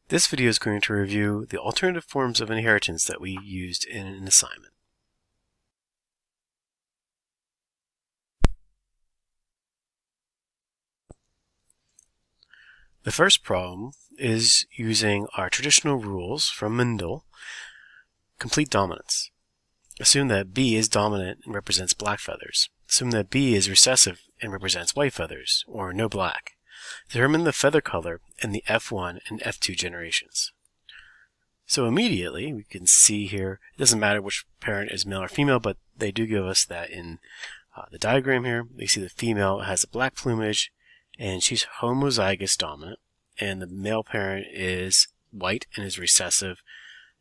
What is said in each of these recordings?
This video is going to review the alternative forms of inheritance that we used in an assignment. The first problem is using our traditional rules from Mendel, complete dominance. Assume that B is dominant and represents black feathers. Assume that B is recessive and represents white feathers, or no black. Determine the feather color in the F1 and F2 generations. So immediately we can see here, it doesn't matter which parent is male or female, but they do give us that in the diagram here. You see the female has a black plumage and she's homozygous dominant, and the male parent is white and is recessive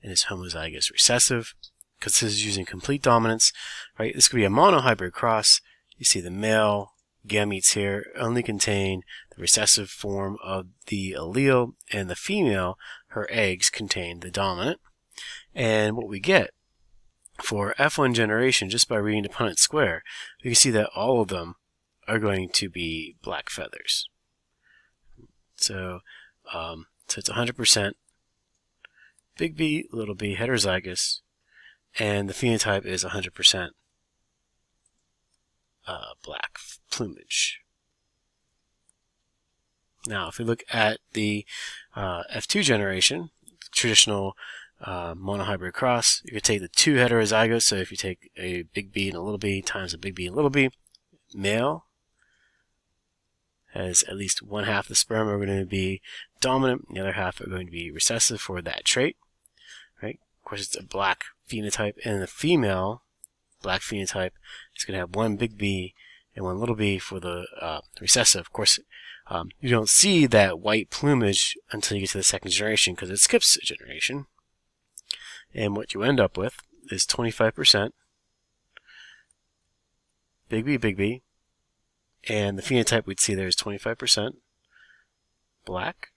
and is homozygous recessive, because this is using complete dominance, right? This could be a monohybrid cross. You see the male gametes here only contain the recessive form of the allele, and the female, her eggs, contain the dominant. And what we get for F1 generation, just by reading the Punnett square, you can see that all of them are going to be black feathers. So it's 100% big B, little b, heterozygous, and the phenotype is 100% black plumage. Now, if we look at the F2 generation, traditional monohybrid cross, you could take the two heterozygotes. So if you take a big B and a little b times a big B and a little b, male has at least one half the sperm are going to be dominant, the other half are going to be recessive for that trait. Right? Of course, it's a black phenotype, and the female black phenotype is going to have one big B and one little b for the recessive. Of course, you don't see that white plumage until you get to the second generation because it skips a generation. And what you end up with is 25% big B, and the phenotype we'd see there is 25% black.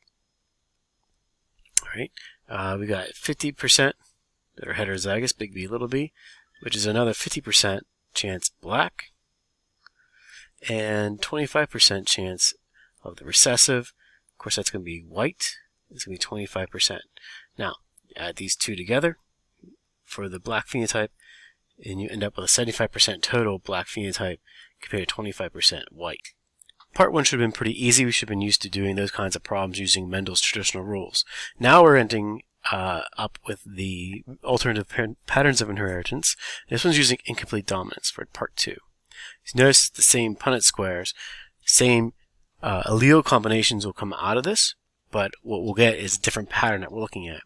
All right, we got 50% that are heterozygous, big B, little b, which is another 50% chance black, and 25% chance of the recessive. Of course, that's going to be white. It's going to be 25%. Now, add these two together for the black phenotype, and you end up with a 75% total black phenotype compared to 25% white. Part 1 should have been pretty easy. We should have been used to doing those kinds of problems using Mendel's traditional rules. Now we're ending up with the alternative patterns of inheritance. This one's using incomplete dominance for part 2. Notice the same Punnett squares, same allele combinations will come out of this, but what we'll get is a different pattern that we're looking at.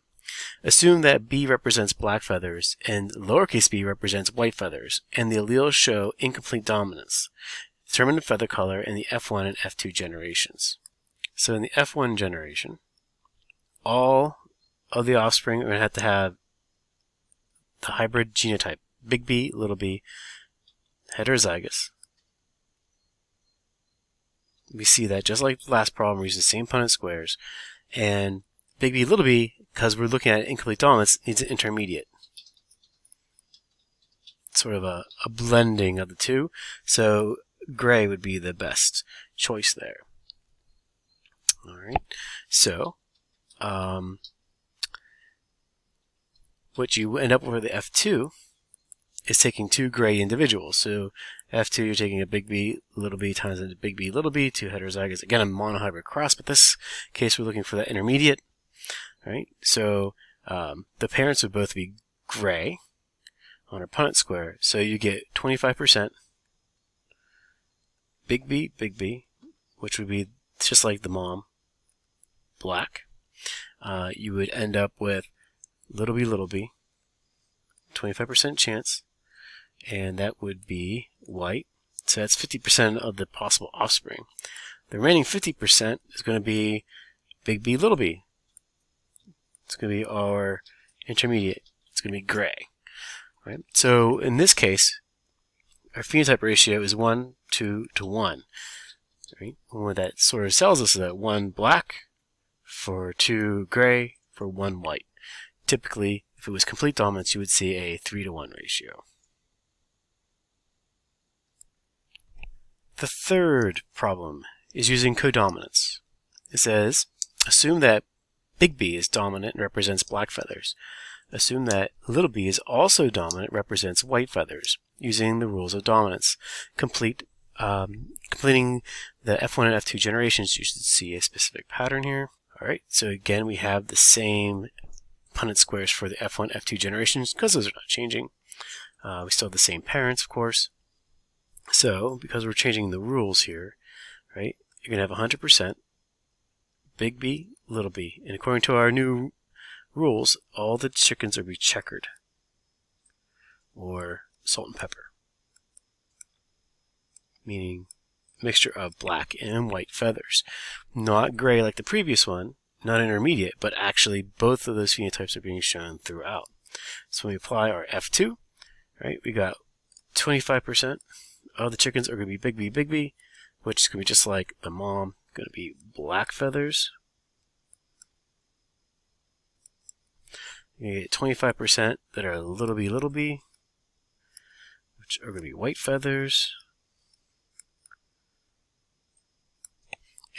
Assume that B represents black feathers and lowercase b represents white feathers, and the alleles show incomplete dominance. Determine the feather color in the F1 and F2 generations. So in the F1 generation, all of the offspring are going to have the hybrid genotype, big B, little b, heterozygous. We see that just like the last problem, we're using the same Punnett squares, and big B, little b, because we're looking at incomplete dominance, needs an intermediate. Sort of a blending of the two, so gray would be the best choice there. Alright, so what you end up with for the F2 is taking two gray individuals. So F2, you're taking a big B, little b times a big B, little b, two heterozygous. Again, a monohybrid cross, but this case we're looking for that intermediate. Right? So the parents would both be gray on our Punnett square. So you get 25% big B, which would be just like the mom, black. You would end up with little b, 25% chance, and that would be white. So that's 50% of the possible offspring. The remaining 50% is going to be big B, little b. It's going to be our intermediate. It's going to be gray. Right? So in this case, our phenotype ratio is 1:2 to 1. Right? And what that sort of tells us is that 1 black for 2 gray for 1 white. Typically, if it was complete dominance, you would see a 3:1 ratio. The third problem is using codominance. It says, assume that big B is dominant and represents black feathers. Assume that little b is also dominant, represents white feathers, using the rules of dominance. Completing the F1 and F2 generations, you should see a specific pattern here. Alright, so again we have the same Punnett squares for the F1, F2 generations because those are not changing. We still have the same parents, of course. So, because we're changing the rules here, right, you're going to have 100% big B, little b. And according to our new rules, all the chickens are going to be checkered, or salt and pepper, meaning mixture of black and white feathers. Not gray like the previous one, not intermediate, but actually both of those phenotypes are being shown throughout. So when we apply our F2, right, we got 25% of the chickens are going to be big B, which is going to be just like the mom, going to be black feathers. You get 25% that are little b, which are going to be white feathers.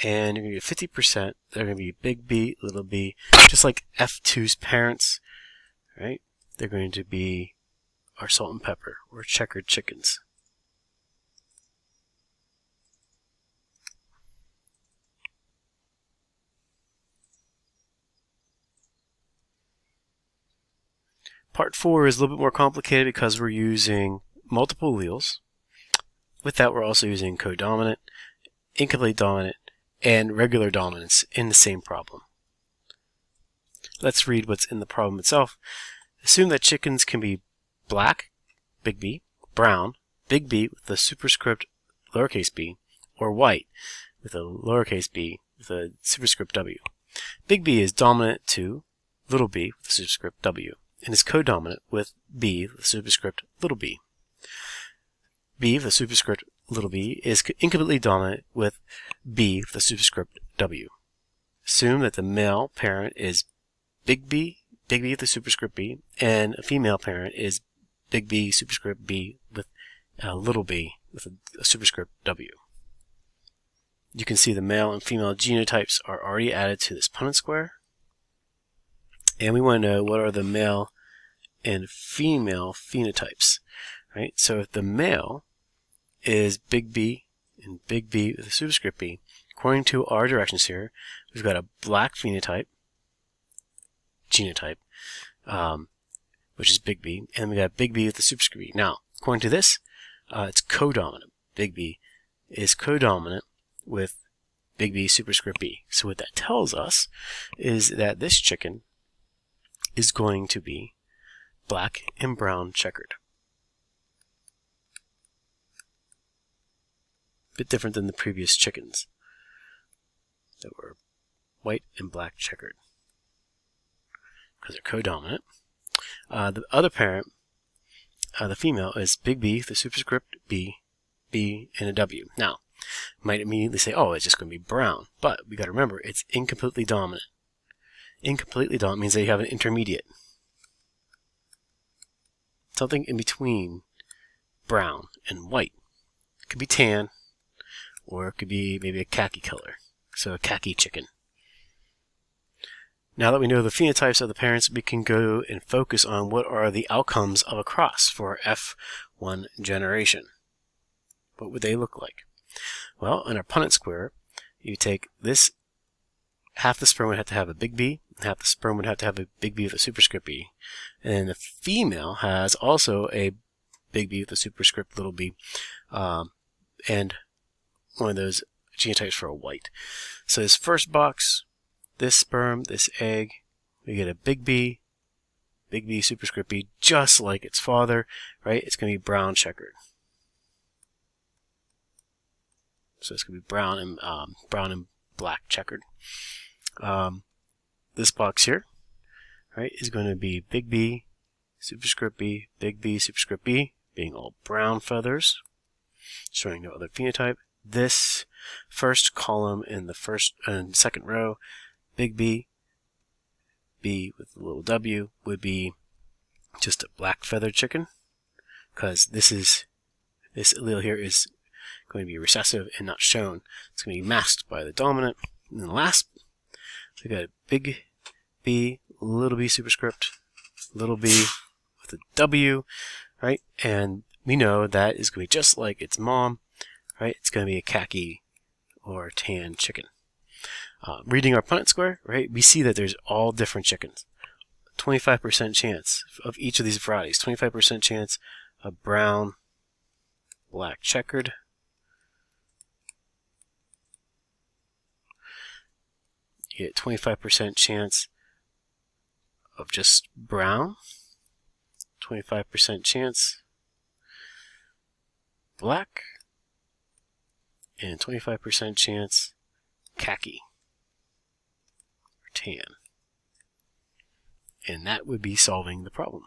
And you're going to get 50% that are going to be big B, little b, just like F2's parents, right? They're going to be our salt and pepper, or checkered chickens. Part 4 is a little bit more complicated because we're using multiple alleles. With that, we're also using codominant, incomplete dominant, and regular dominance in the same problem. Let's read what's in the problem itself. Assume that chickens can be black, big B, brown, big B with a superscript lowercase b, or white with a lowercase b with a superscript w. Big B is dominant to little b with a superscript w, and is codominant with b with a superscript little b. B with a superscript little b is incompletely dominant with b with a superscript w. Assume that the male parent is big B with a superscript b, and a female parent is big B superscript b with little b with a superscript w. You can see the male and female genotypes are already added to this Punnett square. And we want to know what are the male and female phenotypes, right? So if the male is big B and big B with a superscript b, according to our directions here, we've got a black phenotype, genotype, which is big B, and we got big B with the superscript b. Now, according to this, it's codominant. Big B is codominant with big B superscript b. So what that tells us is that this chicken is going to be black and brown checkered. A bit different than the previous chickens that were white and black checkered, because they're codominant. The other parent, the female, is big B, the superscript B, B, and a W. Now, you might immediately say, oh, it's just going to be brown. But we got to remember, it's incompletely dominant. Incompletely dominant means that you have an intermediate. Something in between brown and white. It could be tan, or it could be maybe a khaki color. So a khaki chicken. Now that we know the phenotypes of the parents, we can go and focus on what are the outcomes of a cross for our F1 generation. What would they look like? Well, in our Punnett square, you take this, half the sperm would have to have a big B, and half the sperm would have to have a big B with a superscript b. And the female has also a big B with a superscript little b, and one of those genotypes for a white. So this first box, this sperm, this egg, we get a big B superscript b, just like its father, right? It's going to be brown checkered. So it's going to be brown and black checkered. This box here, right, is going to be big B superscript b, big B superscript b, being all brown feathers, showing no other phenotype. This first column in the first and second row, big B, B with a little W, would be just a black feathered chicken, because this allele here is going to be recessive and not shown. It's going to be masked by the dominant. And then last, we got a big B, little b superscript, little b with a W, right? And we know that is going to be just like its mom, right? It's going to be a khaki or tan chicken. Reading our Punnett square, right? We see that there's all different chickens. 25% chance of each of these varieties. 25% chance of brown, black checkered. You get 25% chance of just brown. 25% chance black. And 25% chance khaki or tan. And that would be solving the problem.